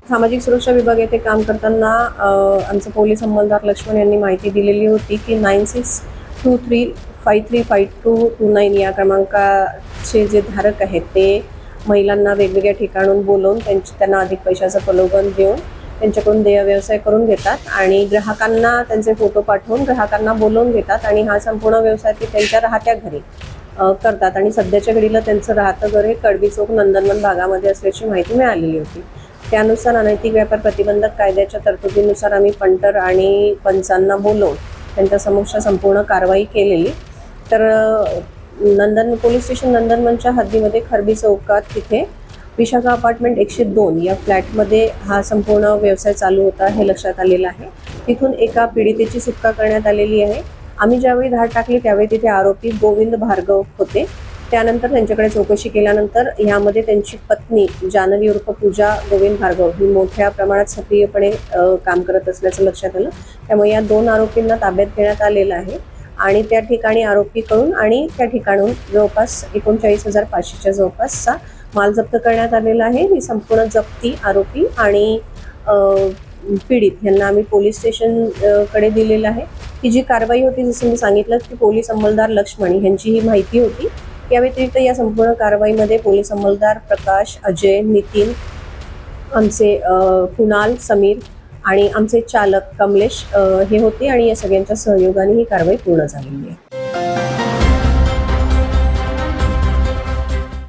सामाजिक सुरक्षा विभाग येथे काम करताना आमचे पोलीस अंमलदार लक्ष्मण यांनी माहिती दिलेली होती की 9623535229 या क्रमांकाचे जे धारक आहेत ते महिलांना वेगवेगळ्या ठिकाणून बोलवून त्यांना अधिक पैशाचं प्रलोभन देऊन त्यांच्याकडून देय व्यवसाय करून घेतात आणि ग्राहकांना त्यांचे फोटो पाठवून ग्राहकांना बोलवून घेतात आणि हा संपूर्ण व्यवसाय ते त्यांच्या राहत्या घरी करतात आणि सध्याच्या घडीला त्यांचं राहतं घर हे कडबी चौक नंदनवन भागामध्ये असल्याची माहिती मिळालेली होती। त्यानुसार अनैतिक व्यापार प्रतिबंधक कायद्याच्या तरतुदीनुसार आम्ही पंटर आणि पंचांना बोलवून त्यांच्या समक्ष संपूर्ण कारवाई केलेली। तर पोलीस स्टेशन नंदनवनच्या हद्दीमध्ये खरबी चौकात तिथे विशाखा अपार्टमेंट 102 या फ्लॅटमध्ये हा संपूर्ण व्यवसाय चालू होता हे लक्षात आलेलं आहे। तिथून एका पीडितेची सुटका करण्यात आलेली आहे। आम्ही ज्यावेळी धाड टाकली त्यावेळी तिथे आरोपी गोविंद भार्गव होते। त्यानंतर त्यांच्याकडे चौकशी केल्यानंतर यामध्ये त्यांची पत्नी जानवी उर्फ पूजा गोविंद भार्गव ही मोठ्या प्रमाणात सक्रियपणे काम करत असल्याचं लक्षात आलं। त्यामुळे या 2 आरोपींना ताब्यात घेण्यात आलेलं आहे आणि त्या ठिकाणी आरोपीकडून आणि त्या ठिकाणून जवळपास 39,500च्या जवळपासचा माल जप्त करण्यात आलेला आहे। ही संपूर्ण जप्ती आरोपी आणि पीडित यांना आम्ही पोलीस स्टेशन कडे दिलेलं आहे। ही जी कारवाई होती जसं मी सांगितलं की पोलीस अंमलदार लक्ष्मण यांची ही माहिती होती। या व्यतिरिक्त या संपूर्ण कारवाईमध्ये पोलीस अंमलदार प्रकाश, अजय, नितीन, आमचे कुणाल, समीर आणि आमचे चालक कमलेश हे होते आणि या सगळ्यांच्या सहयोगाने ही कारवाई पूर्ण झालेली आहे।